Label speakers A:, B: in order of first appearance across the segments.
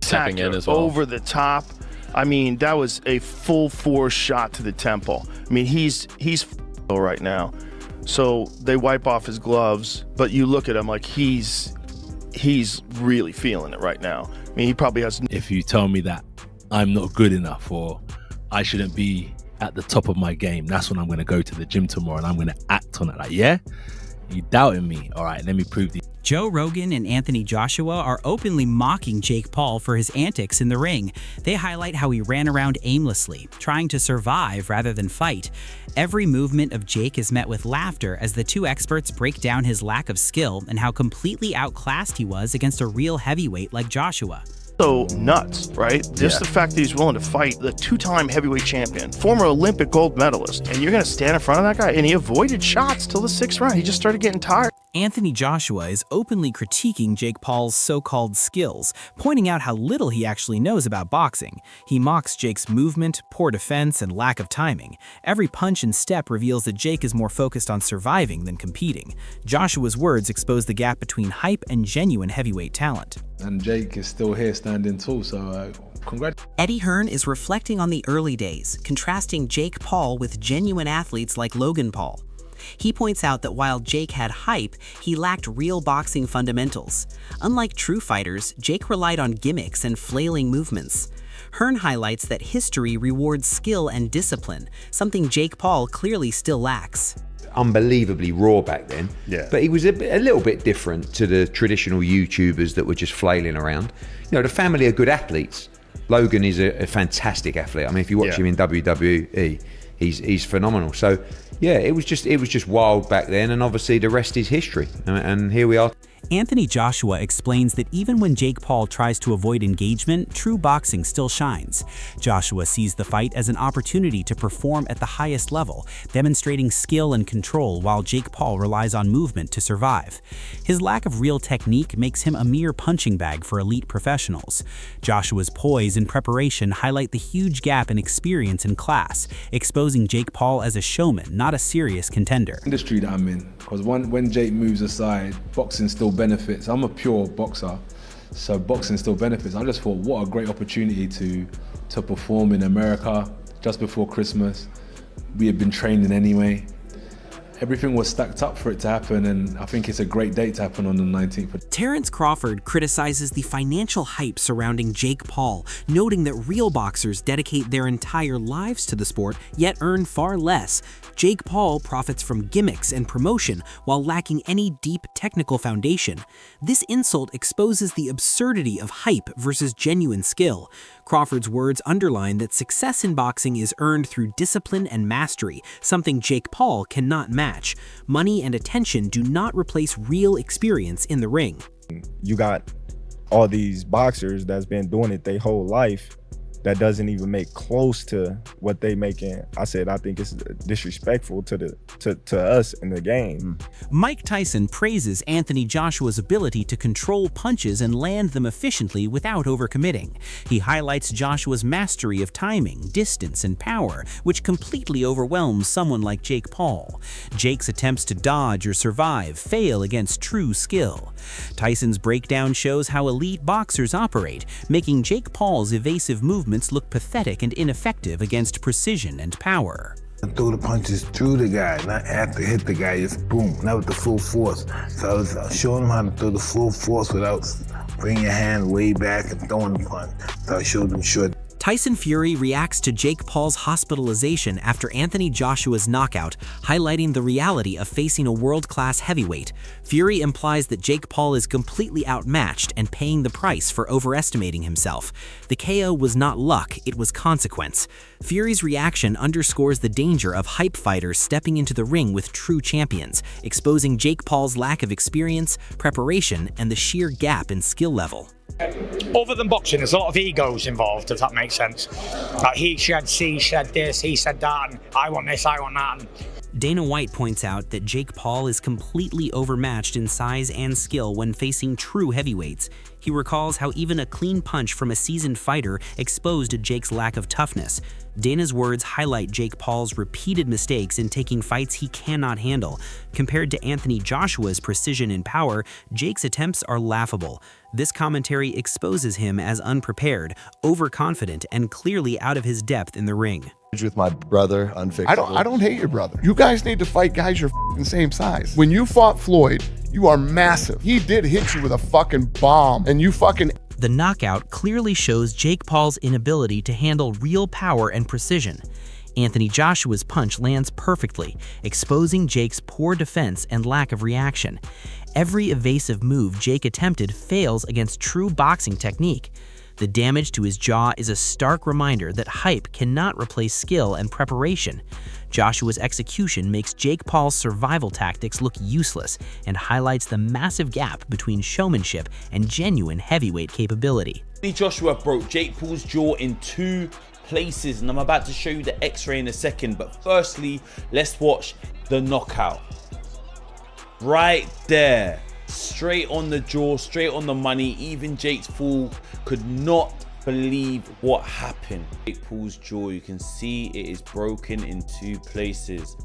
A: Stepping in as well.
B: Over the top. I mean, that was a full force shot to the temple. I mean, he's right now. So they wipe off his gloves, but you look at him like he's really feeling it right now. I mean, he probably has.
C: If you tell me that I'm not good enough or I shouldn't be at the top of my game, that's when I'm going to go to the gym tomorrow and I'm going to act on it. Like, yeah, you doubting me? All right, let me prove to you.
D: Joe Rogan and Anthony Joshua are openly mocking Jake Paul for his antics in the ring. They highlight how he ran around aimlessly, trying to survive rather than fight. Every movement of Jake is met with laughter as the two experts break down his lack of skill and how completely outclassed he was against a real heavyweight like Joshua.
B: So nuts, right? Just the fact that he's willing to fight the two-time heavyweight champion, former Olympic gold medalist, and you're going to stand in front of that guy? And he avoided shots till the 6th round. He just started getting tired.
D: Anthony Joshua is openly critiquing Jake Paul's so-called skills, pointing out how little he actually knows about boxing. He mocks Jake's movement, poor defense, and lack of timing. Every punch and step reveals that Jake is more focused on surviving than competing. Joshua's words expose the gap between hype and genuine heavyweight talent.
E: And Jake is still here standing tall, so congrats.
D: Eddie Hearn is reflecting on the early days, contrasting Jake Paul with genuine athletes like Logan Paul. He points out that while Jake had hype, he lacked real boxing fundamentals. Unlike true fighters, Jake relied on gimmicks and flailing movements. Hearn highlights that history rewards skill and discipline, something Jake Paul clearly still lacks.
F: Unbelievably raw back then, but he was a little bit different to the traditional YouTubers that were just flailing around. You know, the family are good athletes. Logan is a fantastic athlete. I mean, if you watch him in WWE, he's phenomenal. So yeah, it was just wild back then, and obviously the rest is history. And here we are.
D: Anthony Joshua explains that even when Jake Paul tries to avoid engagement, true boxing still shines. Joshua sees the fight as an opportunity to perform at the highest level, demonstrating skill and control while Jake Paul relies on movement to survive. His lack of real technique makes him a mere punching bag for elite professionals. Joshua's poise and preparation highlight the huge gap in experience and class, exposing Jake Paul as a showman, not a serious contender.
E: Industry that I'm in, because when Jake moves aside, boxing still benefits. I'm a pure boxer, so boxing still benefits. I just thought, what a great opportunity to perform in America just before Christmas. We had been training anyway. Everything was stacked up for it to happen, and I think it's a great date to happen on the 19th.
D: Terrence Crawford criticizes the financial hype surrounding Jake Paul, noting that real boxers dedicate their entire lives to the sport, yet earn far less. Jake Paul profits from gimmicks and promotion while lacking any deep technical foundation. This insult exposes the absurdity of hype versus genuine skill. Crawford's words underline that success in boxing is earned through discipline and mastery, something Jake Paul cannot match. Money and attention do not replace real experience in the ring.
G: You got all these boxers that's been doing it their whole life that doesn't even make close to what they making. I think it's disrespectful to us in the game.
D: Mike Tyson praises Anthony Joshua's ability to control punches and land them efficiently without overcommitting. He highlights Joshua's mastery of timing, distance, and power, which completely overwhelms someone like Jake Paul. Jake's attempts to dodge or survive fail against true skill. Tyson's breakdown shows how elite boxers operate, making Jake Paul's evasive movements look pathetic and ineffective against precision and power.
H: Throw the punches through the guy, not after hit the guy, just boom, not with the full force. So I was showing him how to throw the full force without bringing your hand way back and throwing the punch. So I showed him short.
D: Tyson Fury reacts to Jake Paul's hospitalization after Anthony Joshua's knockout, highlighting the reality of facing a world-class heavyweight. Fury implies that Jake Paul is completely outmatched and paying the price for overestimating himself. The KO was not luck, it was consequence. Fury's reaction underscores the danger of hype fighters stepping into the ring with true champions, exposing Jake Paul's lack of experience, preparation, and the sheer gap in skill level.
I: Other than boxing, there's a lot of egos involved, if that makes sense. Like he said this, he said that, and I want this, I want that. And
D: Dana White points out that Jake Paul is completely overmatched in size and skill when facing true heavyweights. He recalls how even a clean punch from a seasoned fighter exposed Jake's lack of toughness. Dana's words highlight Jake Paul's repeated mistakes in taking fights he cannot handle. Compared to Anthony Joshua's precision and power, Jake's attempts are laughable. This commentary exposes him as unprepared, overconfident, and clearly out of his depth in the ring.
A: With my brother, unfixable.
J: I don't hate your brother. You guys need to fight guys your same size. When you fought Floyd, you are massive. He did hit you with a fucking bomb, and you fucking...
D: The knockout clearly shows Jake Paul's inability to handle real power and precision. Anthony Joshua's punch lands perfectly, exposing Jake's poor defense and lack of reaction. Every evasive move Jake attempted fails against true boxing technique. The damage to his jaw is a stark reminder that hype cannot replace skill and preparation. Joshua's execution makes Jake Paul's survival tactics look useless and highlights the massive gap between showmanship and genuine heavyweight capability.
K: Anthony Joshua broke Jake Paul's jaw in 2 places, and I'm about to show you the x-ray in a second, but firstly, let's watch the knockout. Right there. Straight on the jaw, straight on the money. Even Jake Paul could not believe what happened. Jake Paul's jaw, you can see it is broken in 2 places.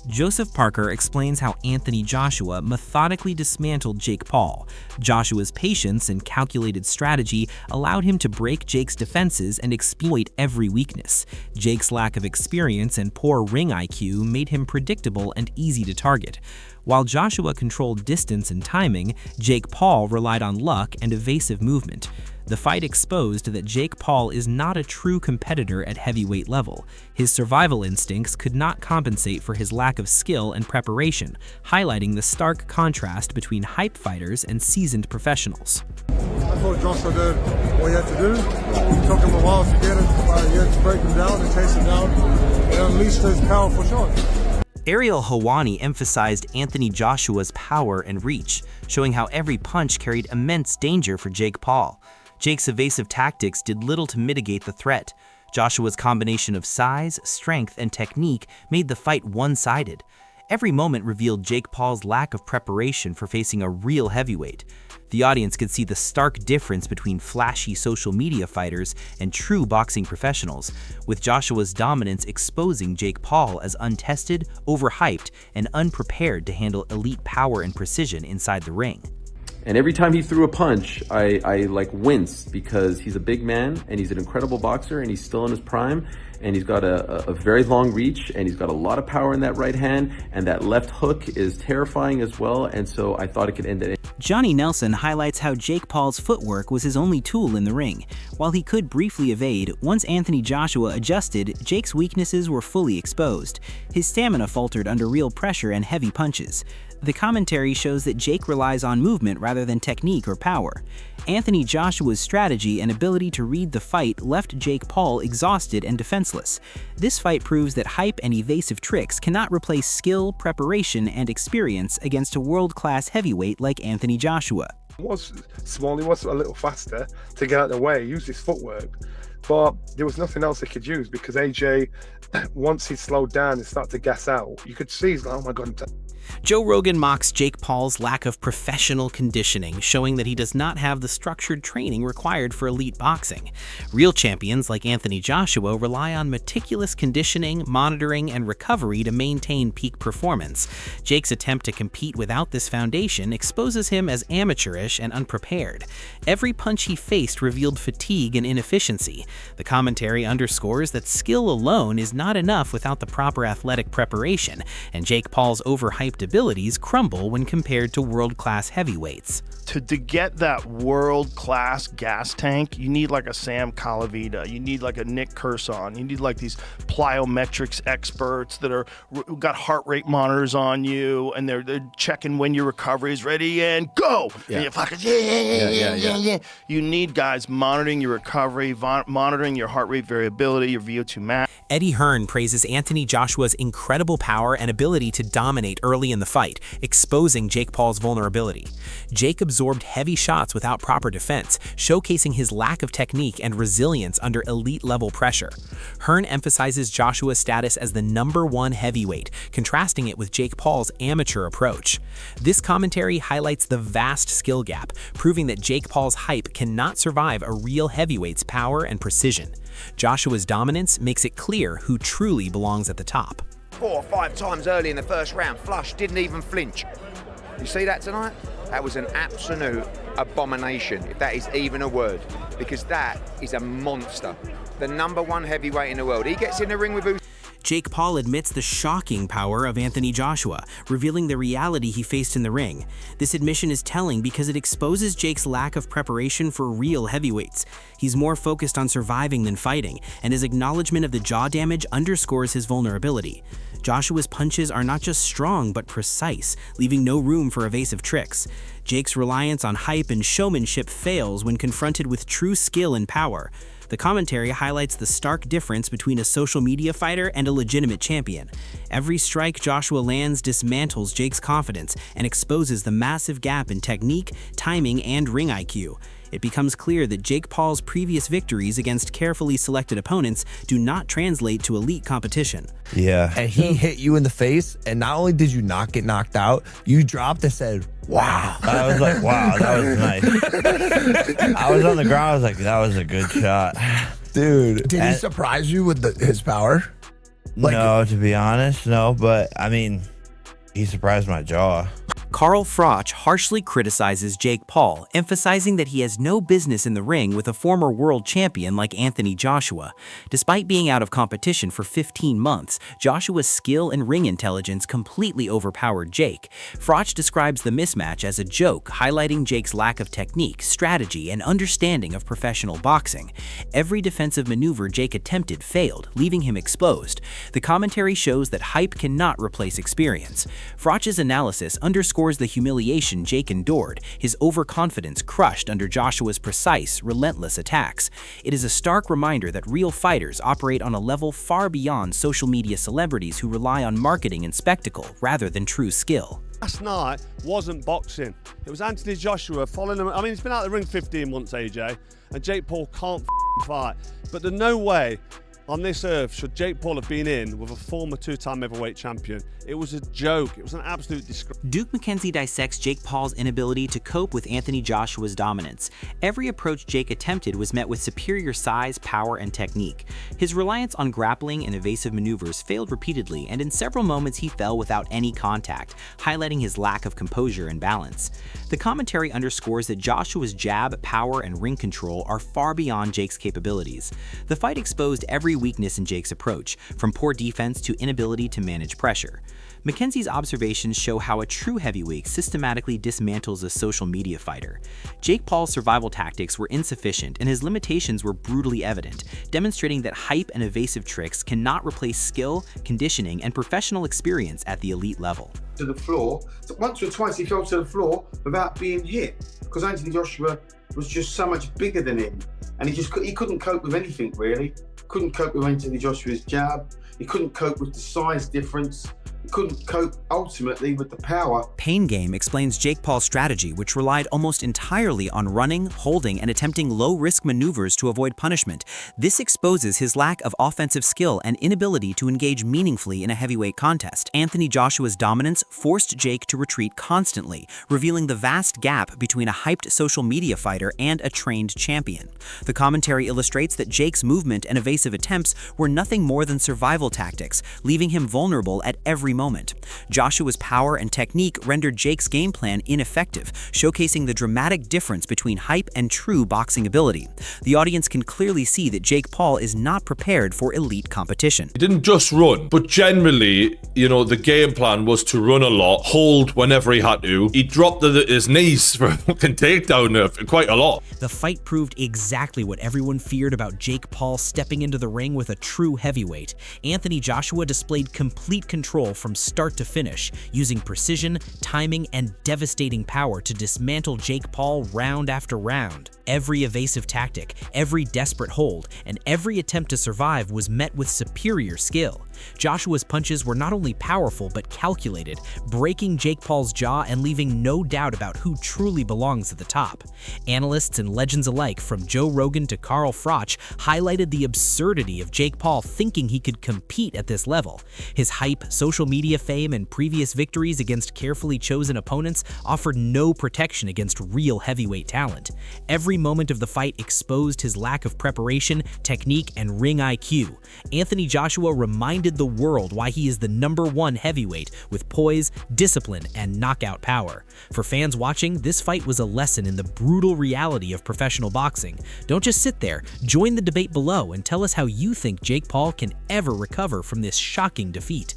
D: Joseph Parker explains how Anthony Joshua methodically dismantled Jake Paul. Joshua's patience and calculated strategy allowed him to break Jake's defenses and exploit every weakness. Jake's lack of experience and poor ring IQ made him predictable and easy to target. While Joshua controlled distance and timing, Jake Paul relied on luck and evasive movement. The fight exposed that Jake Paul is not a true competitor at heavyweight level. His survival instincts could not compensate for his lack of skill and preparation, highlighting the stark contrast between hype fighters and seasoned professionals.
L: I thought Joshua did what he had to do. It took him a while to get it. He had to break him down and chase him down and unleash his powerful shots.
D: Ariel Helwani emphasized Anthony Joshua's power and reach, showing how every punch carried immense danger for Jake Paul. Jake's evasive tactics did little to mitigate the threat. Joshua's combination of size, strength, and technique made the fight one-sided. Every moment revealed Jake Paul's lack of preparation for facing a real heavyweight. The audience could see the stark difference between flashy social media fighters and true boxing professionals, with Joshua's dominance exposing Jake Paul as untested, overhyped, and unprepared to handle elite power and precision inside the ring.
M: And every time he threw a punch, I like winced, because he's a big man and he's an incredible boxer and he's still in his prime, and he's got a very long reach, and he's got a lot of power in that right hand, and that left hook is terrifying as well, and so I thought it could end it.
D: Johnny Nelson highlights how Jake Paul's footwork was his only tool in the ring. While he could briefly evade, once Anthony Joshua adjusted, Jake's weaknesses were fully exposed. His stamina faltered under real pressure and heavy punches. The commentary shows that Jake relies on movement rather than technique or power. Anthony Joshua's strategy and ability to read the fight left Jake Paul exhausted and defenseless. This fight proves that hype and evasive tricks cannot replace skill, preparation, and experience against a world-class heavyweight like Anthony Joshua.
L: He was small, he was a little faster to get out of the way, use his footwork, but there was nothing else he could use, because AJ, once he slowed down and started to gas out, you could see he's like, oh my God.
D: Joe Rogan mocks Jake Paul's lack of professional conditioning, showing that he does not have the structured training required for elite boxing. Real champions like Anthony Joshua rely on meticulous conditioning, monitoring, and recovery to maintain peak performance. Jake's attempt to compete without this foundation exposes him as amateurish and unprepared. Every punch he faced revealed fatigue and inefficiency. The commentary underscores that skill alone is not enough without the proper athletic preparation, and Jake Paul's overhyped abilities crumble when compared to world-class heavyweights.
B: To get that world-class gas tank, you need like a Sam Calavita, you need like a Nick Curson, you need like these plyometrics experts that are got heart rate monitors on you, and they're checking when your recovery is ready and go.
F: Yeah.
B: And you fucking yeah. You need guys monitoring your recovery, monitoring your heart rate variability, your VO2 max.
D: Eddie Hearn praises Anthony Joshua's incredible power and ability to dominate early early in the fight, exposing Jake Paul's vulnerability. Jake absorbed heavy shots without proper defense, showcasing his lack of technique and resilience under elite-level pressure. Hearn emphasizes Joshua's status as the #1 heavyweight, contrasting it with Jake Paul's amateur approach. This commentary highlights the vast skill gap, proving that Jake Paul's hype cannot survive a real heavyweight's power and precision. Joshua's dominance makes it clear who truly belongs at the top.
N: 4 or 5 times early in the first round, Flush didn't even flinch. You see that tonight? That was an absolute abomination, if that is even a word, because that is a monster. The #1 heavyweight in the world. He gets in the ring with Usyk.
D: Jake Paul admits the shocking power of Anthony Joshua, revealing the reality he faced in the ring. This admission is telling because it exposes Jake's lack of preparation for real heavyweights. He's more focused on surviving than fighting, and his acknowledgement of the jaw damage underscores his vulnerability. Joshua's punches are not just strong but precise, leaving no room for evasive tricks. Jake's reliance on hype and showmanship fails when confronted with true skill and power. The commentary highlights the stark difference between a social media fighter and a legitimate champion. Every strike Joshua lands dismantles Jake's confidence and exposes the massive gap in technique, timing, and ring IQ. It becomes clear that Jake Paul's previous victories against carefully selected opponents do not translate to elite competition.
A: Yeah. And he hit you in the face, and not only did you not get knocked out, you dropped and said, wow.
O: I was like, wow, that was nice. I was on the ground, I was like, that was a good shot.
A: Dude. Did he surprise you with his power?
O: No, to be honest, no. But, I mean, he surprised my jaw.
D: Carl Froch harshly criticizes Jake Paul, emphasizing that he has no business in the ring with a former world champion like Anthony Joshua. Despite being out of competition for 15 months, Joshua's skill and ring intelligence completely overpowered Jake. Froch describes the mismatch as a joke, highlighting Jake's lack of technique, strategy, and understanding of professional boxing. Every defensive maneuver Jake attempted failed, leaving him exposed. The commentary shows that hype cannot replace experience. Froch's analysis underscores the humiliation Jake endured, his overconfidence crushed under Joshua's precise, relentless attacks. It is a stark reminder that real fighters operate on a level far beyond social media celebrities who rely on marketing and spectacle rather than true skill.
P: Last night wasn't boxing. It was Anthony Joshua following him. I mean, he's been out of the ring 15 months, AJ, and Jake Paul can't fight. But there's no way on this earth should Jake Paul have been in with a former 2-time heavyweight champion. It was a joke. It was an absolute disgrace.
D: Duke McKenzie dissects Jake Paul's inability to cope with Anthony Joshua's dominance. Every approach Jake attempted was met with superior size, power, and technique. His reliance on grappling and evasive maneuvers failed repeatedly, and in several moments he fell without any contact, highlighting his lack of composure and balance. The commentary underscores that Joshua's jab, power, and ring control are far beyond Jake's capabilities. The fight exposed every weakness in Jake's approach, from poor defense to inability to manage pressure. McKenzie's observations show how a true heavyweight systematically dismantles a social media fighter. Jake Paul's survival tactics were insufficient and his limitations were brutally evident, demonstrating that hype and evasive tricks cannot replace skill, conditioning, and professional experience at the elite level.
Q: To the floor. Once or twice he fell to the floor without being hit, because Anthony Joshua was just so much bigger than him, and he couldn't cope with anything really. Couldn't cope with Anthony Joshua's jab. He couldn't cope with the size difference. He couldn't cope ultimately with the power.
D: Pain Game explains Jake Paul's strategy, which relied almost entirely on running, holding, and attempting low-risk maneuvers to avoid punishment. This exposes his lack of offensive skill and inability to engage meaningfully in a heavyweight contest. Anthony Joshua's dominance forced Jake to retreat constantly, revealing the vast gap between a hyped social media fighter and a trained champion. The commentary illustrates that Jake's movement and evasive attempts were nothing more than survival tactics, leaving him vulnerable at every moment. Joshua's power and technique rendered Jake's game plan ineffective, showcasing the dramatic difference between hype and true boxing ability. The audience can clearly see that Jake Paul is not prepared for elite competition.
R: He didn't just run, but generally, the game plan was to run a lot, hold whenever he had to. He dropped his knees for a fucking takedown quite a lot.
D: The fight proved exactly what everyone feared about Jake Paul stepping into the ring with a true heavyweight. Anthony Joshua displayed complete control from start to finish, using precision, timing, and devastating power to dismantle Jake Paul round after round. Every evasive tactic, every desperate hold, and every attempt to survive was met with superior skill. Joshua's punches were not only powerful but calculated, breaking Jake Paul's jaw and leaving no doubt about who truly belongs at the top. Analysts and legends alike, from Joe Rogan to Carl Froch, highlighted the absurdity of Jake Paul thinking he could compete at this level. His hype, social media fame, and previous victories against carefully chosen opponents offered no protection against real heavyweight talent. Every moment of the fight exposed his lack of preparation, technique, and ring IQ. Anthony Joshua reminded the world why he is the #1 heavyweight with poise, discipline, and knockout power. For fans watching, this fight was a lesson in the brutal reality of professional boxing. Don't just sit there, join the debate below and tell us how you think Jake Paul can ever recover from this shocking defeat.